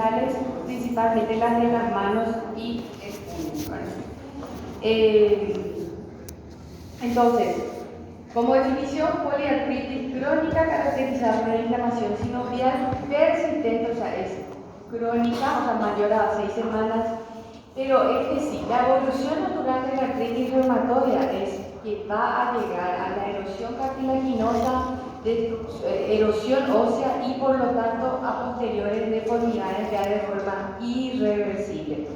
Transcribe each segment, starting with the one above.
abdominales, principalmente las de las manos y el puño. Entonces, como definición, poliartritis crónica caracterizada por una inflamación sinovial persistente, o sea, es crónica, o sea, mayor a 6 semanas, pero es que sí, la evolución natural de la artritis reumatoidea es que va a llegar a la erosión cartilaginosa, erosión ósea y por lo tanto a posteriores deformidades ya de forma irreversible.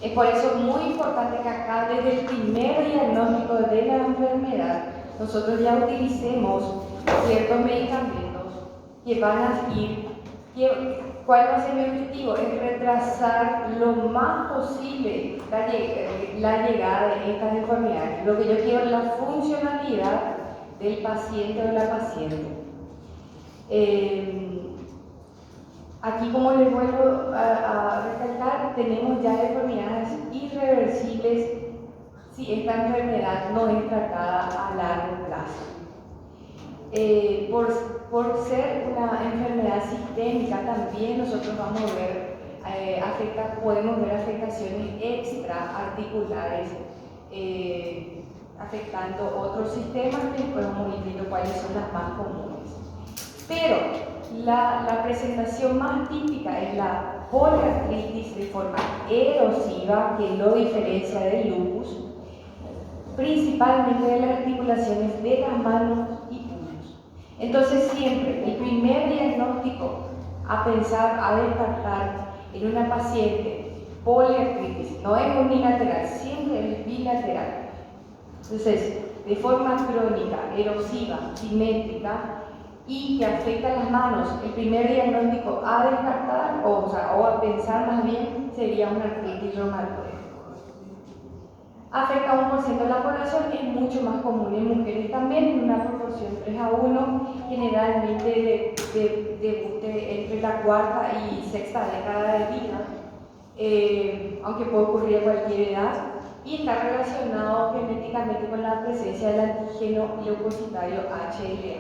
Es por eso muy importante que acá desde el primer diagnóstico de la enfermedad nosotros ya utilicemos ciertos medicamentos que van a ir, ¿cuál va a ser mi objetivo? Es retrasar lo más posible la llegada de estas enfermedades. Lo que yo quiero es la funcionalidad del paciente o la paciente. Aquí, como les vuelvo a recalcar, tenemos ya deformidades irreversibles si esta enfermedad no es tratada a largo plazo. Por ser una enfermedad sistémica, también nosotros vamos a ver, podemos ver afectaciones extraarticulares afectando otros sistemas que después vamos a ir viendo cuáles son las más comunes. Pero la presentación más típica es la poliartritis de forma erosiva, que lo diferencia del lupus, principalmente de las articulaciones de las manos y puños. Entonces siempre el primer diagnóstico a pensar, a descartar en una paciente poliartritis, no es unilateral, siempre es bilateral. Entonces, de forma crónica, erosiva, simétrica y que afecta a las manos, el primer diagnóstico a descartar o a pensar más bien sería una artritis reumatoidea. Afecta a 1% de la población, es mucho más común en mujeres también, en una proporción 3:1, generalmente debute entre la cuarta y sexta década de vida, aunque puede ocurrir a cualquier edad, y está relacionado genéticamente con la presencia del antígeno leucocitario HLA.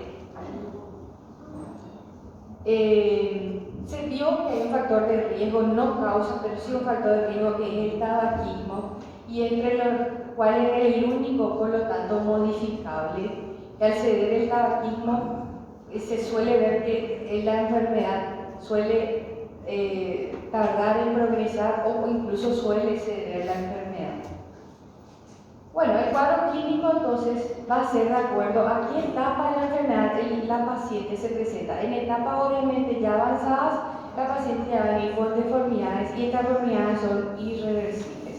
Se vio que hay un factor de riesgo, no causa, pero sí un factor de riesgo, que es el tabaquismo, y entre los cuales es el único, por lo tanto, modificable, que al ceder el tabaquismo se suele ver que la enfermedad suele tardar en progresar o incluso suele ceder la enfermedad. Bueno, el cuadro clínico entonces va a ser de acuerdo a qué etapa de la enfermedad la paciente se presenta. En etapas obviamente ya avanzadas, la paciente ya va a venir con deformidades y estas deformidades son irreversibles.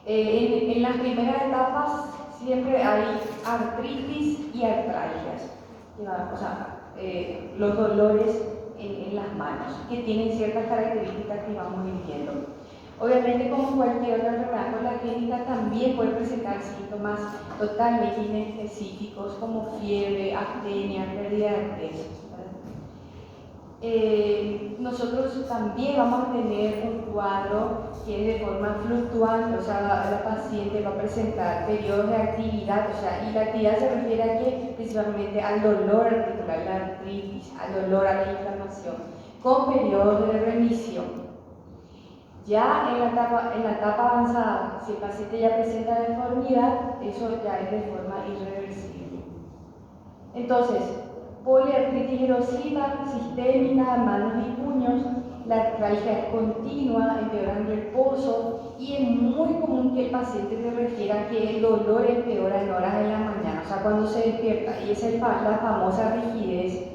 En las primeras etapas siempre hay artritis y artralgias, los dolores en las manos, que tienen ciertas características que vamos a ir viendo. Obviamente, como cualquier otra enfermedad congénita, también puede presentar síntomas totalmente inespecíficos como fiebre, astenia, pérdida de peso. Nosotros también vamos a tener un cuadro que es de forma fluctuante, o sea, la paciente va a presentar periodos de actividad, y la actividad se refiere a que principalmente al dolor articular, la artritis, al dolor, a la inflamación, con periodos de remisión. Ya en la etapa avanzada, si el paciente ya presenta deformidad, eso ya es de forma irreversible. Entonces, poliartritis erosiva, sistémica, manos y puños, la artralgia es continua, empeora en reposo, y es muy común que el paciente se refiera que el dolor empeora en horas de la mañana, o sea, cuando se despierta, y esa es la famosa rigidez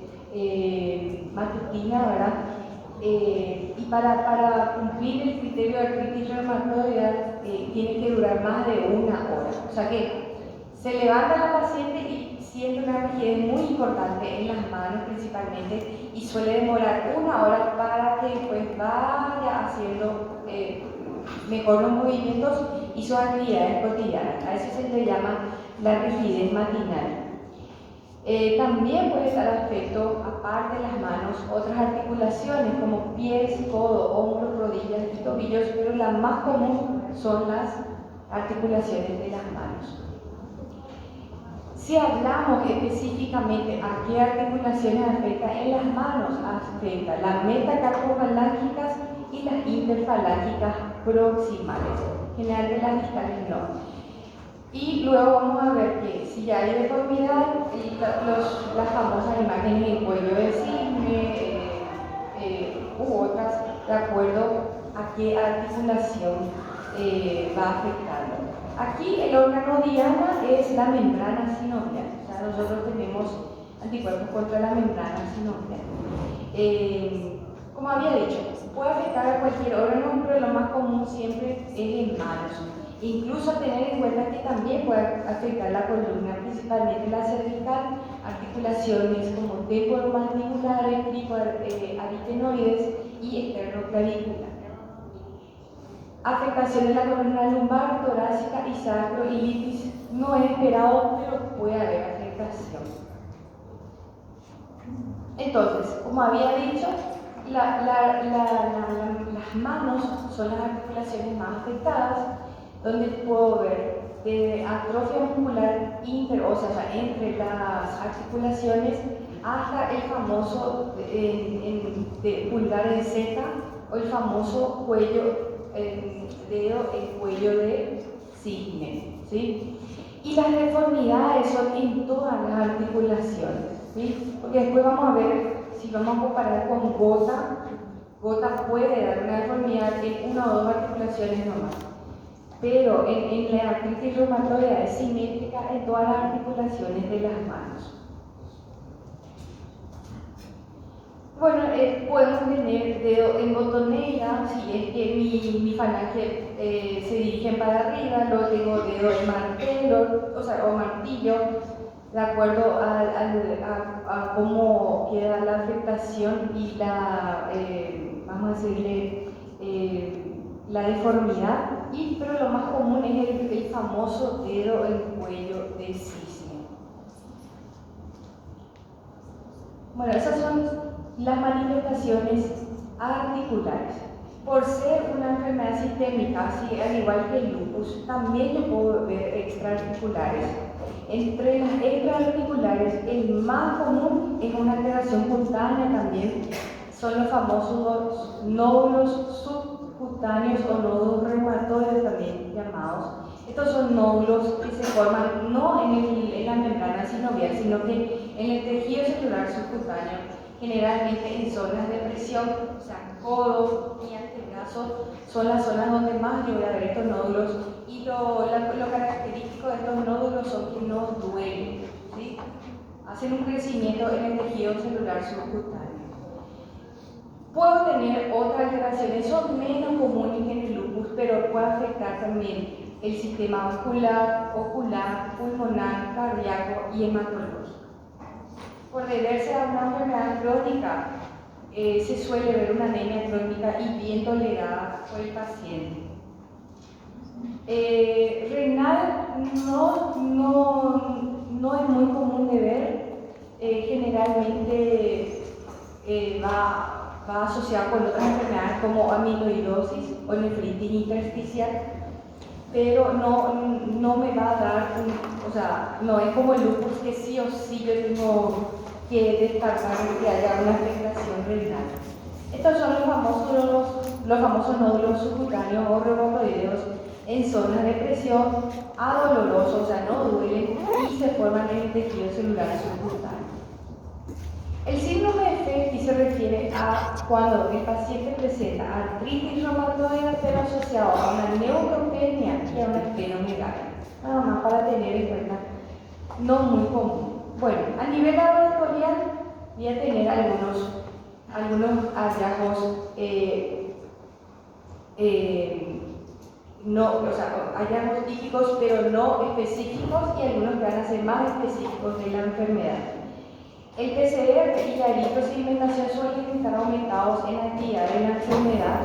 matutina, ¿verdad? Y para cumplir el criterio de artritis reumatoidea tiene que durar más de 1 hora. O sea que se levanta la paciente y siente una rigidez muy importante en las manos principalmente, y suele demorar 1 hora para que después vaya haciendo mejor los movimientos y sus actividades cotidianas. A eso se le llama la rigidez matinal. También puede estar afecto, aparte de las manos, otras articulaciones como pies, codo, hombros, rodillas y tobillos, pero la más común son las articulaciones de las manos. Si hablamos específicamente a qué articulaciones afecta, en las manos afecta las metacarpofalángicas y las interfalángicas proximales, general de las distales no. Y luego vamos a ver que si ya hay deformidad, las famosas imágenes en cuello de cisne u otras, de acuerdo a qué articulación va afectando. Aquí el órgano diana es la membrana sinovial, o sea, nosotros tenemos anticuerpos contra la membrana sinovial. Como había dicho, puede afectar a cualquier órgano, pero lo más común siempre es en manos. Incluso tener en cuenta que también puede afectar la columna, principalmente la cervical, articulaciones como temporomandibulares, cricoaritenoides y esternoclavícula. Afectación de la columna lumbar, torácica y sacroilitis no es esperado, pero puede haber afectación. Entonces, como había dicho, las manos son las articulaciones más afectadas, donde puedo ver de atrofia muscular interósea, entre las articulaciones, hasta el famoso de pulgar en Z o el famoso cuello, dedo en cuello de cisne, ¿sí? Y las deformidades son en todas las articulaciones, ¿sí? Porque después vamos a ver, si vamos a comparar con gota puede dar una deformidad en una o dos articulaciones nomás, pero en la artritis reumatoidea es simétrica en todas las articulaciones de las manos. Bueno, podemos tener dedo en botonera, si es que mi falange se dirige para arriba, luego tengo dedo en martelo, o martillo, de acuerdo a cómo queda la afectación y vamos a decirle, la deformidad, pero lo más común es el famoso dedo en cuello de cisne. Bueno, esas son las manifestaciones articulares. Por ser una enfermedad sistémica, así al igual que el lupus, también yo puedo ver extraarticulares. Entre las extraarticulares, el más común es una alteración cutánea también. Son los famosos nódulos subcutáneos o nódulos reumatoides también llamados. Estos son nódulos que se forman no en la membrana sinovial, sino que en el tejido celular subcutáneo, generalmente en zonas de presión, o sea, codo y antebrazo, son las zonas donde más yo voy a ver estos nódulos, y lo característico de estos nódulos son que no duelen, ¿sí? Hacen un crecimiento en el tejido celular subcutáneo. Puedo tener otras alteraciones, son menos comunes que en el lupus, pero puede afectar también el sistema vascular, ocular, pulmonar, cardíaco y hematológico. Por deberse a una enfermedad crónica, se suele ver una anemia crónica y bien tolerada por el paciente. Renal no es muy común de ver, generalmente va asociado con otras enfermedades como amiloidosis o nefritis intersticial, pero no me va a dar, no es como el lupus que sí o sí yo tengo que descartar que haya una afectación renal. Estos son los famosos nódulos subcutáneos o reumatoideos en zonas de presión, adolorosos, o sea, no duelen y se forman en el tejido celular subcutáneo. El síndrome de Fetch se refiere a cuando el paciente presenta artritis reumatoide pero asociado a una neutropenia y a una esplenomegalia. Nada más para tener en cuenta, no muy común. Bueno, a nivel laboratorial voy a tener algunos hallazgos hallazgos típicos pero no específicos, y algunos que van a ser más específicos de la enfermedad. El PCR y la eritrosedimentación suelen estar aumentados en la actividad de la enfermedad.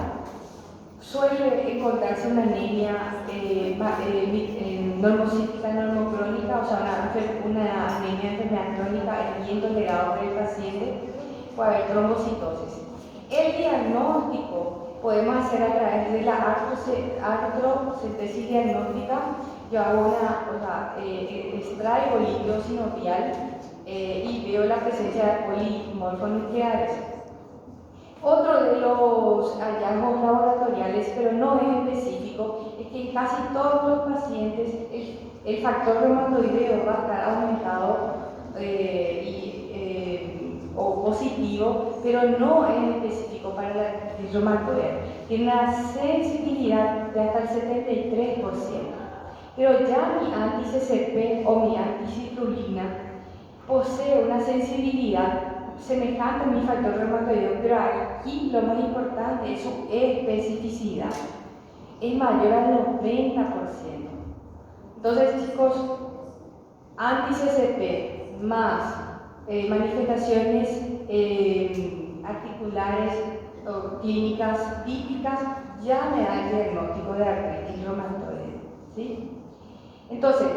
Suele encontrarse una anemia normocítica, normocrónica, o sea, una anemia de enfermedad crónica bien tolerada por el paciente, puede haber trombocitosis. El diagnóstico podemos hacer a través de la artrocentesis diagnóstica, yo hago extraigo líquido sinovial y veo la presencia de polimorfonucleares. Otro de los hallazgos laboratoriales, pero no es específico, es que en casi todos los pacientes el factor reumatoideo va a estar aumentado o positivo, pero no es específico para la artritis reumatoidea. Tiene una sensibilidad de hasta el 73%. Pero ya mi anti-CCP o mi anticitrulina posee una sensibilidad semejante a mi factor reumatoideo, pero aquí lo más importante es su especificidad. Es mayor al 90%. Entonces, chicos, anti-CCP más manifestaciones articulares o clínicas típicas ya me da el diagnóstico de artritis reumatoidea, ¿sí? Entonces,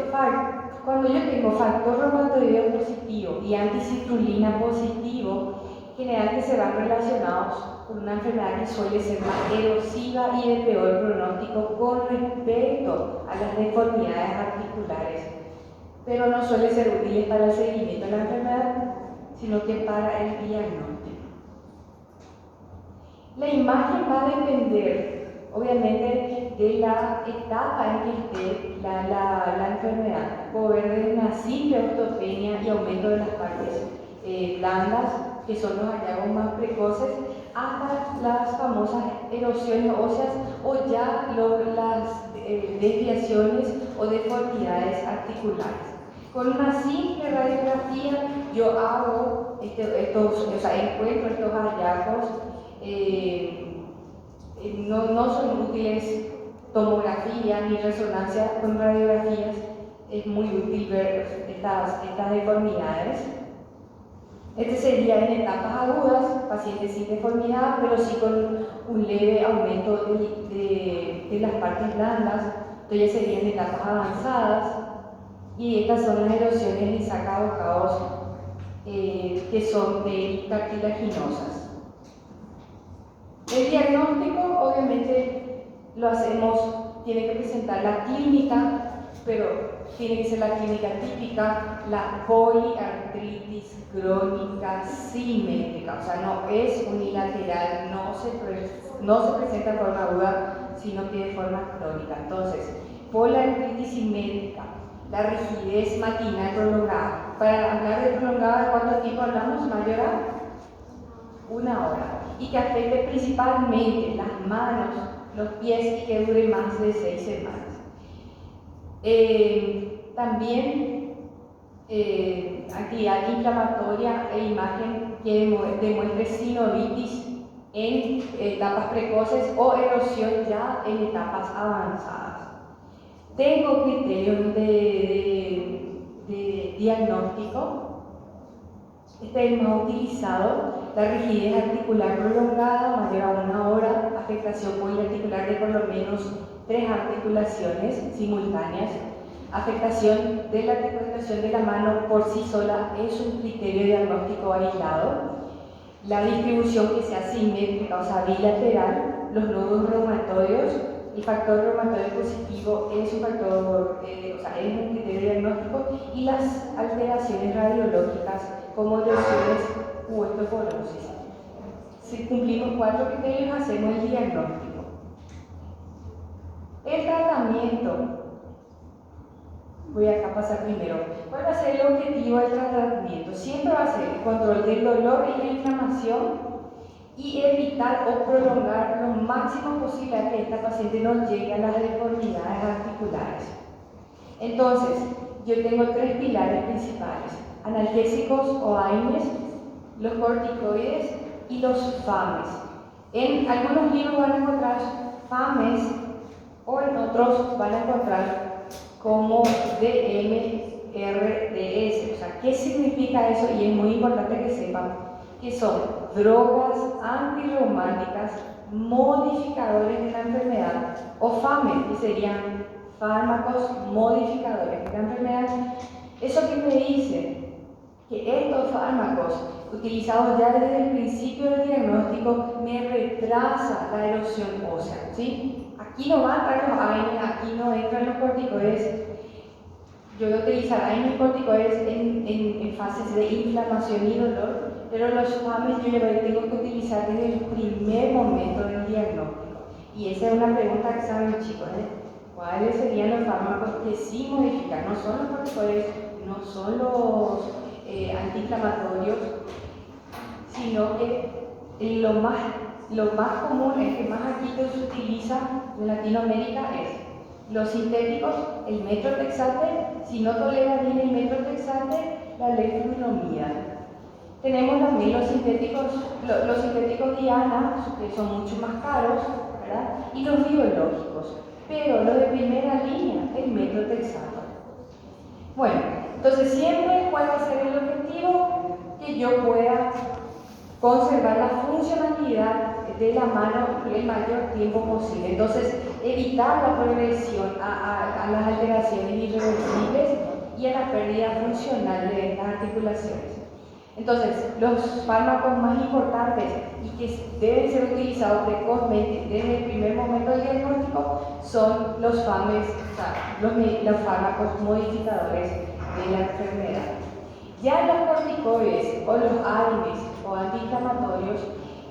cuando yo tengo factor reumatoideo positivo y anticitrulina positivo, generalmente se van relacionados con una enfermedad que suele ser más erosiva y de peor pronóstico con respecto a las deformidades articulares, pero no suele ser útiles para el seguimiento de la enfermedad, sino que para el diagnóstico. La imagen va a depender, obviamente, de la etapa en que esté la enfermedad. Puedo ver desde una simple osteopenia y aumento de las partes blandas, que son los hallazgos más precoces, hasta las famosas erosiones óseas o ya las desviaciones o deformidades articulares. Con una simple radiografía yo hago encuentro estos hallazgos. No son útiles tomografía ni resonancia con radiografías, es muy útil ver estas deformidades. Este sería en etapas agudas, pacientes sin deformidad, pero sí con un leve aumento de las partes blandas. Entonces ya serían etapas avanzadas, y estas son las erosiones lisacados que son cartilaginosas. El diagnóstico, obviamente, lo hacemos, tiene que presentar la clínica, pero tiene que ser la clínica típica, la poliartritis crónica simétrica, o sea, no es unilateral, no se presenta de forma aguda, sino que de forma crónica. Entonces, poliartritis simétrica, la rigidez matinal prolongada. Para hablar de prolongada, ¿de cuánto tiempo hablamos? ¿Mayor a 1 hora? Y que afecte principalmente las manos, los pies y que dure más de 6 semanas. También actividad inflamatoria e imagen que demuestre sinovitis en etapas precoces o erosión ya en etapas avanzadas. Tengo criterios de diagnóstico. Este es el más utilizado: la rigidez articular prolongada mayor a 1 hora, afectación poliarticular de por lo menos 3 articulaciones simultáneas, afectación de la articulación de la mano por sí sola es un criterio diagnóstico aislado, la distribución que sea simétrica, o sea bilateral, los nodos reumatoides, el factor reumatoide positivo es un factor, es un criterio diagnóstico, y las alteraciones radiológicas como lesiones u osteoporosis. Si cumplimos 4 criterios, hacemos el diagnóstico. El tratamiento, voy acá a pasar primero. ¿Cuál va a ser el objetivo del tratamiento? Siempre va a ser el control del dolor y la inflamación y evitar o prolongar lo máximo posible a que esta paciente no llegue a las deformidades articulares. Entonces, yo tengo 3 pilares principales: analgésicos o AINES, los corticoides y los FAMES. En algunos libros van a encontrar FAMES o en otros van a encontrar como DMRDS. O sea, ¿qué significa eso? Y es muy importante que sepan que son drogas antirreumáticas modificadores de la enfermedad, o FAMES, que serían fármacos modificadores de la enfermedad. ¿Eso qué me dice? Que estos fármacos utilizados ya desde el principio del diagnóstico, me retrasa la erosión ósea, ¿sí? Aquí no van a entrar los AINES, aquí no entran los corticoides. Yo voy a utilizar AINES y corticoides en fases de inflamación y dolor, pero los FAMES yo ya tengo que utilizar desde el primer momento del diagnóstico. Y esa es una pregunta que saben, chicos, ¿cuáles serían los fármacos que sí modifican? No son los corticoides, no son los antiinflamatorios, sino que lo más común, el que más aquí se utiliza en Latinoamérica es los sintéticos, el metrotexate. Si no tolera bien el metrotexate, la leflunomida. Tenemos también los sintéticos Diana, que son mucho más caros, ¿verdad? Y los biológicos, pero los de primera línea, el metrotexato. Bueno, entonces siempre cuál va a ser el objetivo, que yo pueda conservar la funcionalidad de la mano el mayor tiempo posible. Entonces, evitar la progresión a las alteraciones irreversibles y a la pérdida funcional de estas articulaciones. Entonces, los fármacos más importantes y que deben ser utilizados precozmente desde el primer momento del diagnóstico son los FAMES, o sea, los fármacos modificadores de la enfermedad. Ya los corticoides o los AINES o antiinflamatorios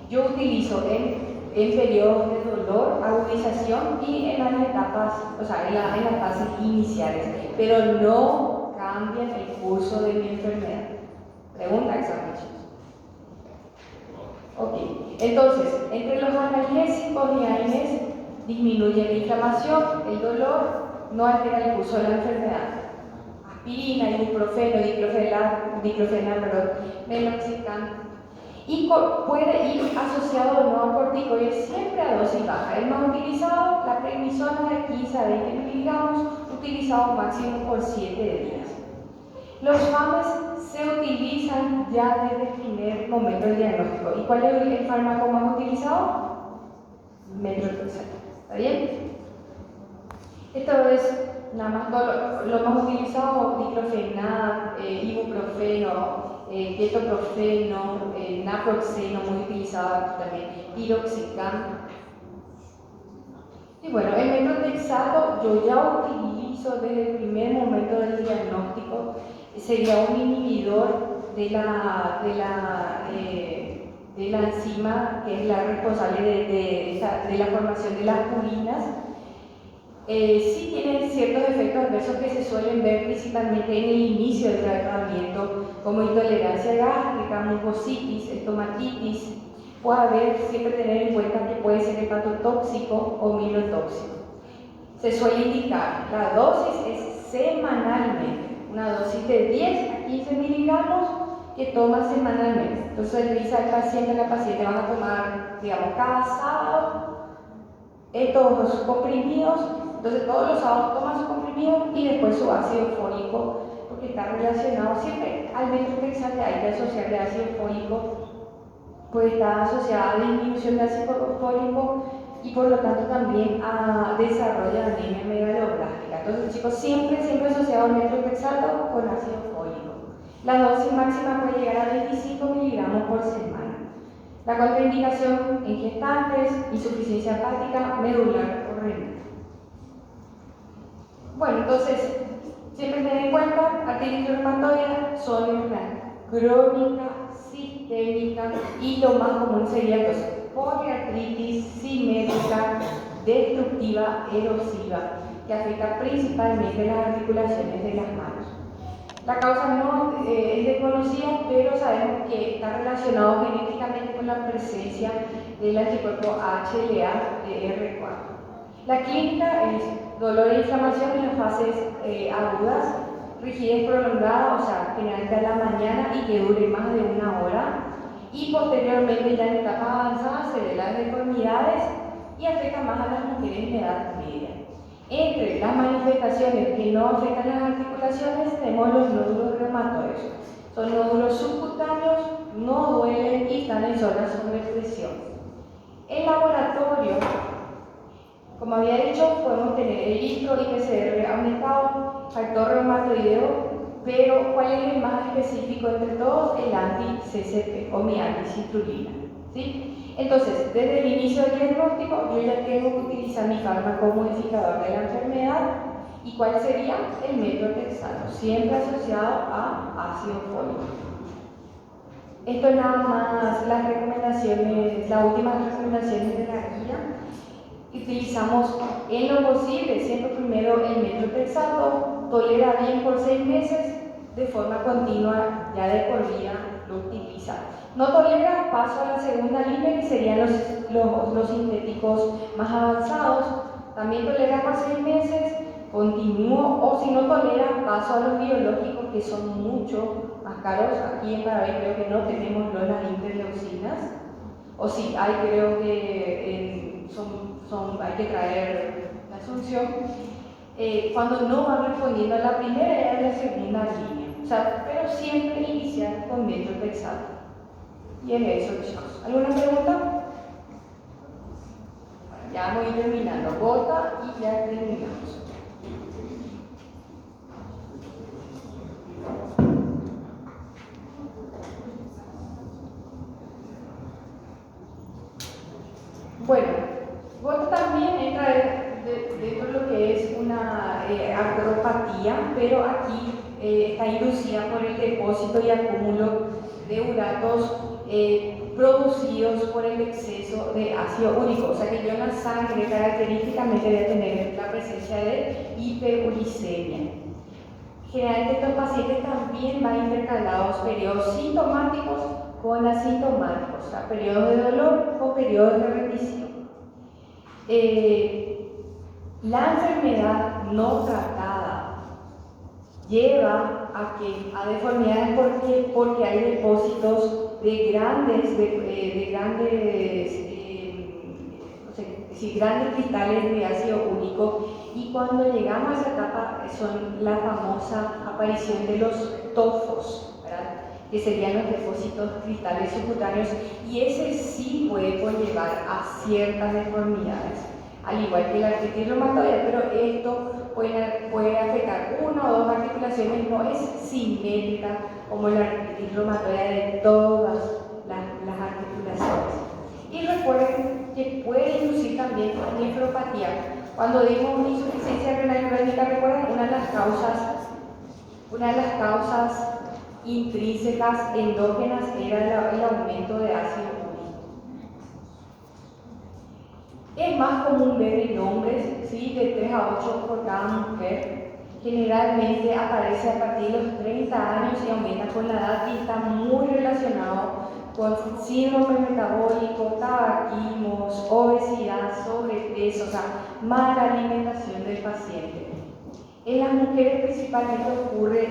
yo utilizo en periodos de dolor, agudización y en las etapas, o sea, en las fases iniciales, pero no cambian el curso de mi enfermedad. Pregunta, examen, chicos. Ok, entonces, entre los analgésicos y AINES disminuye la inflamación, el dolor, no altera el curso de la enfermedad. Aspirina, ibuprofeno, diclofenac, meloxicam. Y puede ir asociado o no a corticoides siempre a dosis baja. El más utilizado, la prednisona de 15 a 20 miligramos, utilizado máximo por 7 días. Los FAMES se utilizan ya desde el primer momento del diagnóstico. ¿Y cuál es el fármaco más utilizado? Metrotexato. ¿Está bien? Esto es nada más lo más utilizado: diclofenac, ibuprofeno, ketoprofeno, naproxeno, muy utilizado aquí también, piroxicam. Y bueno, el metrotexato yo ya utilizo desde el primer momento del diagnóstico. Sería un inhibidor de la enzima que es la responsable de la formación de las purinas. Sí tienen ciertos efectos adversos que se suelen ver principalmente en el inicio del tratamiento, como intolerancia gástrica, mucositis, estomatitis. Puede haber, siempre tener en cuenta que puede ser hepatotóxico o miotóxico. Se suele indicar, la dosis es semanalmente, una dosis de 10 a 15 miligramos que toma semanalmente. Entonces le dice al paciente, la paciente van a tomar, digamos, cada sábado estos comprimidos. Entonces todos los sábados toman su comprimido y después su ácido fólico, porque está relacionado siempre al metrotexate, hay que asociarle ácido fólico, pues está asociada a disminución de ácido fólico y por lo tanto también a desarrollo de anemia megaloblástica. Entonces, chicos, siempre asociado al metrotexato con ácido fólico. La dosis máxima puede llegar a 25 miligramos por semana. La contraindicación en gestantes, insuficiencia hepática, medular o renal. Bueno, entonces, siempre tener en cuenta, artritis reumatoidea, son crónica, sistémica y lo más común sería entonces poliartritis simétrica, destructiva, erosiva, que afecta principalmente las articulaciones de las manos. La causa no es desconocida, pero sabemos que está relacionado genéticamente con la presencia del anticuerpo HLA-R4. La clínica es dolor e inflamación en las fases agudas, rigidez prolongada, o sea, generalmente a la mañana y que dure más de 1 hora, y posteriormente ya en etapas avanzadas se ven las deformidades y afecta más a las mujeres en edad media. Entre las manifestaciones que no afectan las articulaciones tenemos los nódulos reumatoides. Son nódulos subcutáneos, no duelen y están en zonas sobre presión. En laboratorio, como había dicho, podemos tener eritro y PCR aumentado, factor reumatoideo pero ¿cuál es el más específico entre todos? El anti-CCP o mi anti-citrulina, ¿sí? Entonces, desde el inicio del diagnóstico, yo ya tengo que utilizar mi fármaco modificador de la enfermedad. ¿Y cuál sería? El methotrexato, siempre asociado a ácido fólico. Esto es nada más las recomendaciones, las últimas recomendaciones de la guía. Utilizamos en lo posible, siempre primero el methotrexato, tolera bien por 6 meses, de forma continua, ya de por vida lo utiliza. No tolera, paso a la segunda línea, que serían los sintéticos más avanzados. También tolera por 6 meses, continúo, o si no tolera, paso a los biológicos, que son mucho más caros. Aquí en Paraguay creo que no tenemos las interleucinas, o sí, hay, creo que hay que traer la Asunción. Cuando no van respondiendo a la primera y a la segunda línea. O sea, pero siempre iniciar con methotrexato. Y en eso, chicos. ¿Alguna pregunta? Bueno, ya voy terminando. Gota y ya terminamos. Bueno, gota también entra dentro de lo que es una artropatía, pero aquí está inducida por el depósito y acúmulo de uratos producidos por el exceso de ácido úrico. O sea que yo en la sangre característicamente voy a tener la presencia de hiperuricemia. Generalmente estos pacientes también van intercalados periodos sintomáticos con asintomáticos, o sea, periodos de dolor o periodos de rendición. La enfermedad no tratada lleva a deformidades porque hay depósitos de grandes cristales de ácido úrico, y cuando llegamos a esa etapa son la famosa aparición de los tofos, ¿verdad? Que serían los depósitos cristales subcutáneos, y ese sí puede conllevar a ciertas deformidades, al igual que la artritis reumatoide, pero esto puede afectar una o dos articulaciones, no es simétrica como la artritis reumatoide de todas las articulaciones. Y recuerden que puede inducir también nefropatía. Cuando digo insuficiencia renal crónica, recuerden una de las causas intrínsecas endógenas era el aumento de ácido úrico. Es más común ver en hombres, ¿sí?, de 3 a 8 por cada mujer. Generalmente aparece a partir de los 30 años y aumenta con la edad, y está muy relacionado con síndrome metabólico, tabaquismo, obesidad, sobrepeso, o sea, mala alimentación del paciente. En las mujeres principalmente ocurre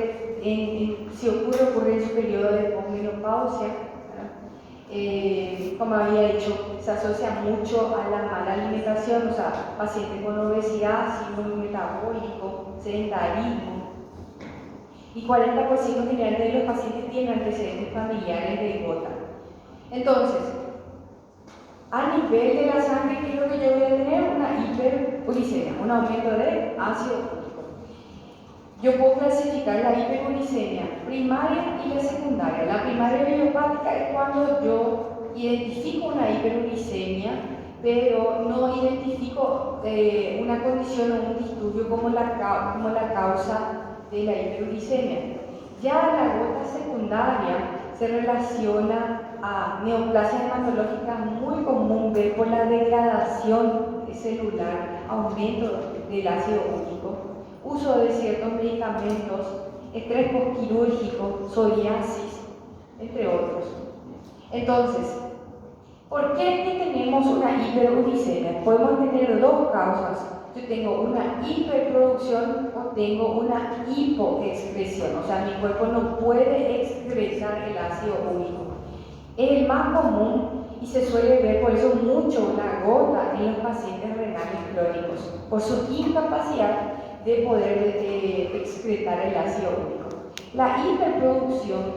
en su periodo de posmenopausia. Como había dicho, se asocia mucho a la mala alimentación, o sea, pacientes con obesidad, síndrome metabólico, sedentarismo. Y 40% generalmente de los pacientes tienen antecedentes familiares de gota. Entonces, a nivel de la sangre, ¿qué es lo que yo voy a tener? Una hiperuricemia, un aumento de ácido úrico. Yo puedo clasificar la hiperuricemia primaria y la secundaria. La primaria idiopática es cuando yo identifico una hiperuricemia, pero no identifico una condición o un disturbio como la causa de la hiperuricemia. Ya la gota secundaria se relaciona a neoplasia hematológica, muy común ver por la degradación celular, aumento del ácido úrico, uso de ciertos medicamentos, estrés postquirúrgico, psoriasis, entre otros. Entonces, ¿por qué es que tenemos una hiperuricemia? Podemos tener dos causas. Yo tengo una hiperproducción o tengo una hipoexcreción, o sea, mi cuerpo no puede excretar el ácido úrico. Es el más común y se suele ver por eso mucho la gota en los pacientes renales crónicos, por su incapacidad de poder excretar el ácido úrico. La hiperproducción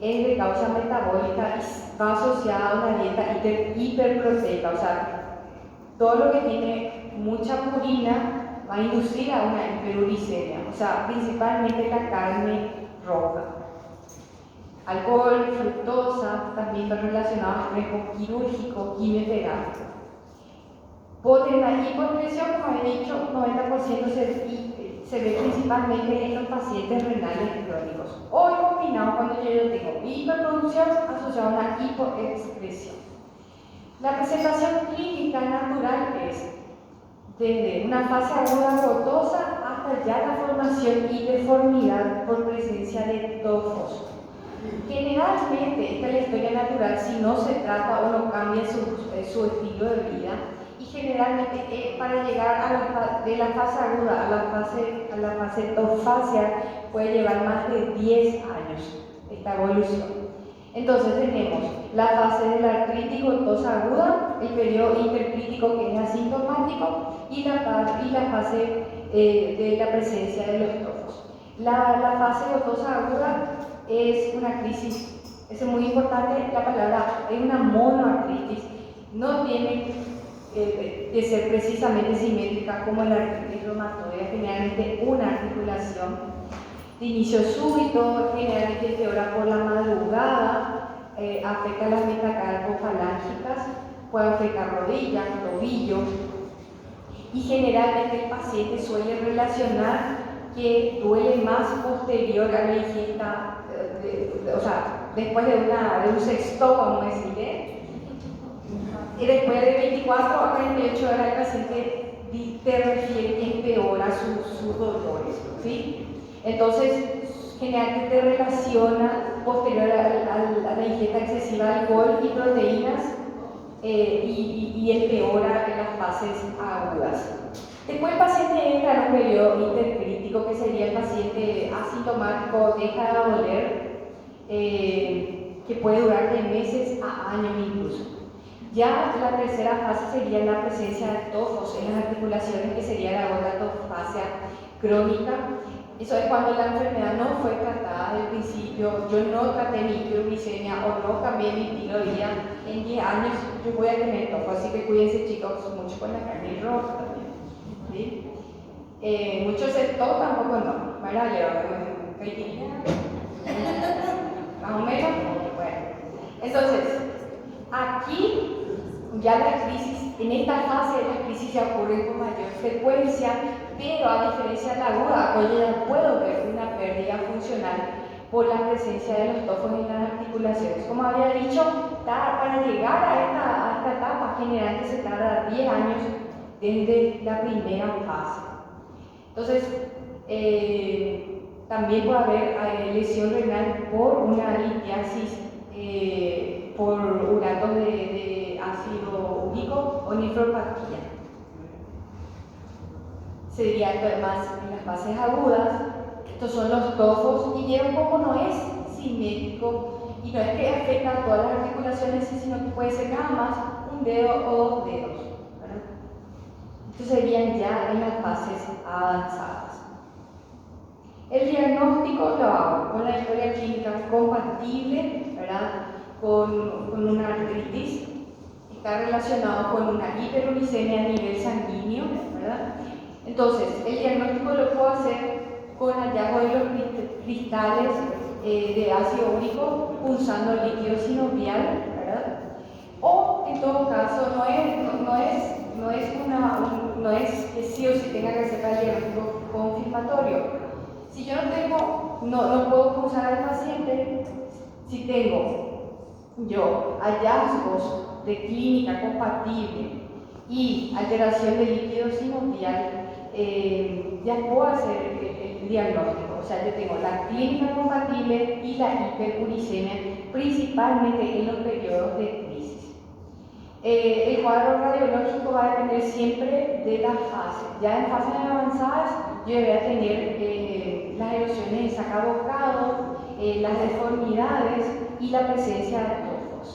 es de causa metabólica y va asociada a una dieta hiperproteica, o sea, todo lo que tiene mucha purina va a inducir a una hiperuricemia, o sea, principalmente la carne roja. Alcohol, fructosa, también está relacionado a estrés quirúrgico, quimioterápico. En la hipotensión, como he dicho, 90% se ve principalmente en los pacientes renales crónicos o combinado cuando yo tengo hiperproducción asociada a una hipoexpresión. La presentación clínica natural es desde una fase aguda gotosa hasta ya la formación y deformidad por presencia de tofos. Generalmente, esta es la historia natural si no se trata o no cambia su estilo de vida, y generalmente para llegar de la fase aguda a la fase tofasia puede llevar más de 10 años esta evolución. Entonces tenemos la fase de la artritis gotosa aguda, el periodo intercrítico que es asintomático y la fase de la presencia de los tofos. La fase gotosa aguda es una crisis, es muy importante la palabra, es una monoartritis, no tiene que ser precisamente simétrica como la artritis reumatoidea, generalmente una articulación de inicio súbito, generalmente empeora por la madrugada, afecta las metacarpofalángicas, puede afectar rodillas, tobillo, y generalmente el paciente suele relacionar que duele más posterior a la ingesta, o sea, después de un sexto, vamos a decirle, y después de 24 a 48 horas el paciente te refiere que empeora sus dolores, ¿sí? Entonces, generalmente te relaciona posterior a la ingesta excesiva de alcohol y proteínas y empeora en las fases agudas. Después el paciente entra en un periodo intercrítico, que sería el paciente asintomático, deja de doler, que puede durar de meses a años incluso. Ya la tercera fase sería la presencia de tofos en las articulaciones, que sería la gotofasia crónica. Eso es cuando la enfermedad no fue tratada desde el principio, yo no traté mi hiperglicemia o no cambié mi estilo de vida. En 10 años yo voy a tener tofo, así que cuídense chicos mucho con la carne roja también, ¿sí? Muchos sectores tampoco no, ¿verdad? Más o menos, bueno. Entonces, aquí ya la crisis, en esta fase la crisis ya ocurre con mayor frecuencia, pero a diferencia de la aguda, hoy ya puedo ver una pérdida funcional por la presencia de los tofos en las articulaciones. Como había dicho, para llegar a esta etapa generalmente se tarda 10 años desde la primera fase. Entonces, también puede haber lesión renal por una litiasis por uratos de ácido úrico o nefropatía. Sería además en las fases agudas. Estos son los tofos, y vieron cómo no es simétrico y no es que afecta a todas las articulaciones, sino que puede ser nada más un dedo o 2 dedos, ¿verdad? Estos serían ya en las fases avanzadas. El diagnóstico lo hago con la historia clínica compatible, ¿verdad? Con una artritis, está relacionado con una hiperuricemia a nivel sanguíneo, ¿verdad? Entonces, el diagnóstico lo puedo hacer con hallazgo de los cristales de ácido úrico pulsando el líquido sinovial, ¿verdad? O, en todo caso, no es que sí o sí tenga que ser el diagnóstico confirmatorio. Si yo no puedo pulsar al paciente, si tengo yo hallazgos de clínica compatible y alteración del líquido sinovial, ya puedo hacer el diagnóstico. O sea, yo tengo la clínica compatible y la hiperuricemia, principalmente en los periodos de crisis. El cuadro radiológico va a depender siempre de la fase. Ya en fases avanzadas yo voy a tener las erosiones de sacabocado, las deformidades y la presencia de tofos.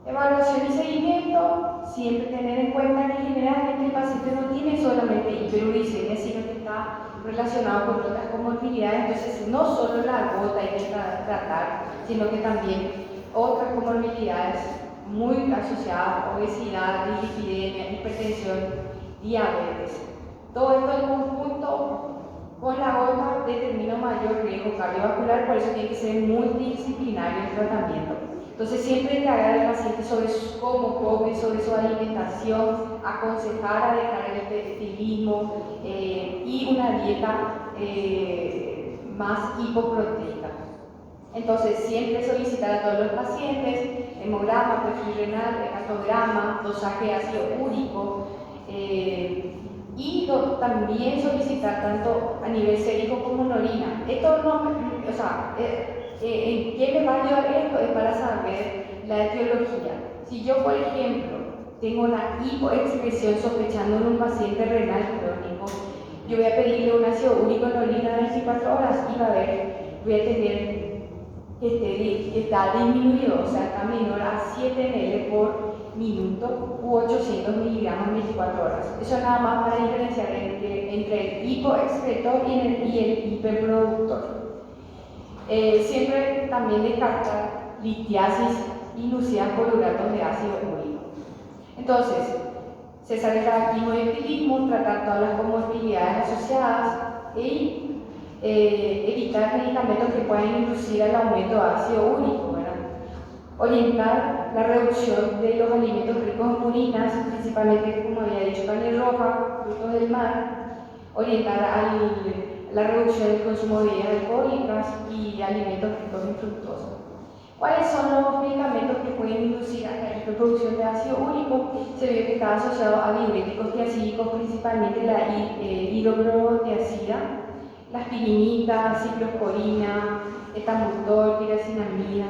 Evaluación y seguimiento, siempre tener en cuenta que generalmente el paciente no tiene solamente hiperuricemia, sino que está relacionado con otras comorbilidades. Entonces no solo la gota hay que tratar, sino que también otras comorbilidades muy asociadas: obesidad, dislipidemia, hipertensión, diabetes. Todo esto en conjunto Con la gota determina mayor riesgo cardiovascular, por eso tiene que ser multidisciplinario el tratamiento. Entonces siempre indagar al paciente sobre cómo come, sobre su alimentación, aconsejar a dejar el estilismo y una dieta más hipoproteica. Entonces siempre solicitar a todos los pacientes hemograma, perfil renal, hecatograma, dosaje de ácido úrico, y también solicitar tanto a nivel sérico como en orina. Esto no, o sea, ¿en qué me va a ayudar esto? Es para saber la etiología. Si yo, por ejemplo, tengo una hipoexpresión sospechando en un paciente renal crónico, yo voy a pedirle un ácido úrico en orina de 24 horas y voy a tener que está disminuido, o sea, está menor a 7 ml por minuto u 800 miligramos en 24 horas. Eso nada más para diferenciar entre el hipoexcretor y el hiperproductor. Siempre también descartar litiasis y lucidas por uratos de ácido úrico. Entonces, cesar el tabaquismo y el etilismo, tratar todas las comorbilidades asociadas y evitar medicamentos que puedan inducir al aumento de ácido úrico, ¿verdad? Orientar la reducción de los alimentos ricos en purinas, principalmente, como había dicho, carne roja, frutos del mar, orientar la reducción del consumo de bebidas alcohólicas y alimentos ricos en fructosa. ¿Cuáles son los medicamentos que pueden inducir a la hiperproducción de ácido úrico? Se vio que está asociado a diuréticos tiacídicos, principalmente la hidroclorotiazida, las pirimidas, ciclosporina, etambutol, piracinamida.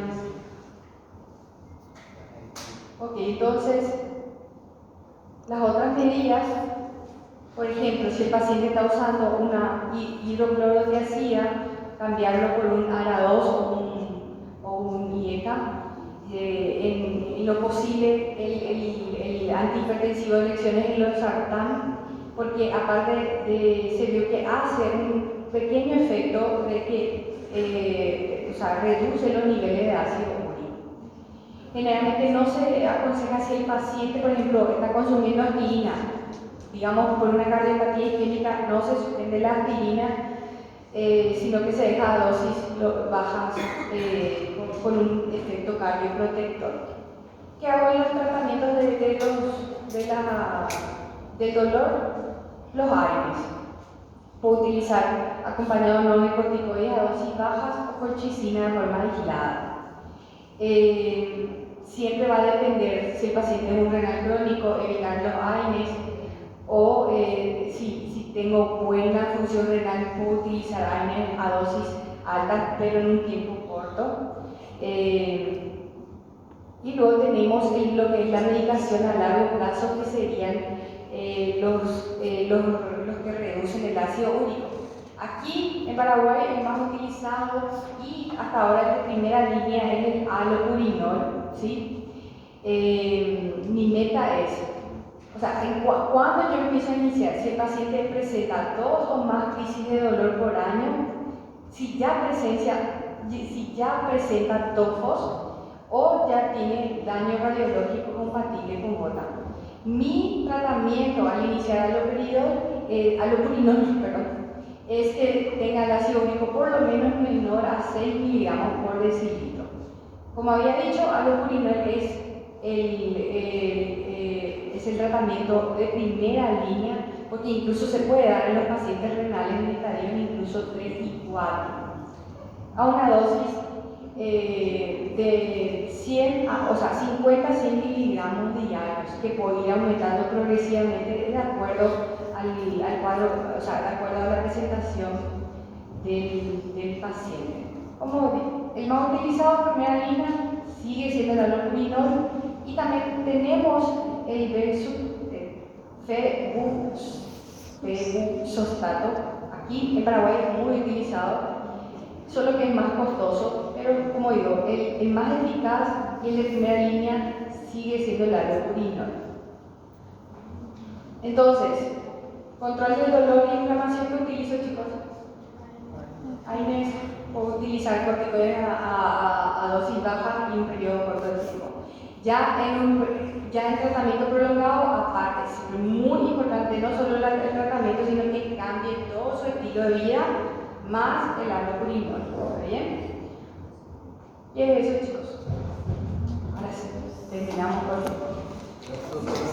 Ok, entonces, las otras medidas, por ejemplo, si el paciente está usando una hidroclorotiazida, cambiarlo por un ARA2 o un IECA. En lo posible, el antihipertensivo de elección es el losartán, porque aparte se vio que hace un pequeño efecto de que reduce los niveles de ácido úrico. Generalmente no se aconseja si el paciente, por ejemplo, está consumiendo aspirina, digamos por una cardiopatía isquémica, no se suspende la aspirina, sino que se deja a dosis bajas con un efecto cardioprotector. ¿Qué hago en los tratamientos del dolor? Los ARNIs. Puedo utilizar acompañado no de corticoides a dosis bajas o colchicina de forma vigilada. Siempre va a depender si el paciente es un renal crónico, evitar los AINES, o si tengo buena función renal, puedo utilizar AINES a dosis altas, pero en un tiempo corto. Y luego tenemos lo que es la medicación a largo plazo, que serían los que reducen el ácido úrico. Aquí en Paraguay el más utilizado y hasta ahora de primera línea es el alopurinol, ¿sí? Mi meta es, o sea, cuando yo empiezo a iniciar, si el paciente presenta 2 o más crisis de dolor por año, si ya presenta tofos o ya tiene daño radiológico compatible con gota. Mi tratamiento al iniciar alopurinol, es que tenga el ácido úrico por lo menos menor a 6 miligramos por decilitro. Como había dicho, alopurinol es el tratamiento de primera línea, porque incluso se puede dar en los pacientes renales en estadios incluso 3 y 4, a una dosis de 50 a 100 miligramos diarios, que puede ir aumentando progresivamente de acuerdo al cuadro, de acuerdo a la presentación del paciente. Como el más utilizado en primera línea sigue siendo el alopurinol, y también tenemos el febuxostato. Aquí en Paraguay es muy utilizado, solo que es más costoso, pero como digo, el más eficaz y el de primera línea sigue siendo el alopurinol. Entonces, control del dolor y inflamación que utilizo, chicos. AINES, puedo utilizar corticoides a dosis baja y un periodo corto de tiempo. Ya en tratamiento prolongado, aparte, es muy importante no solo el tratamiento, sino que cambie todo su estilo estilo de vida más el año purinónico, ¿está bien? Y es eso, chicos. Ahora sí, terminamos con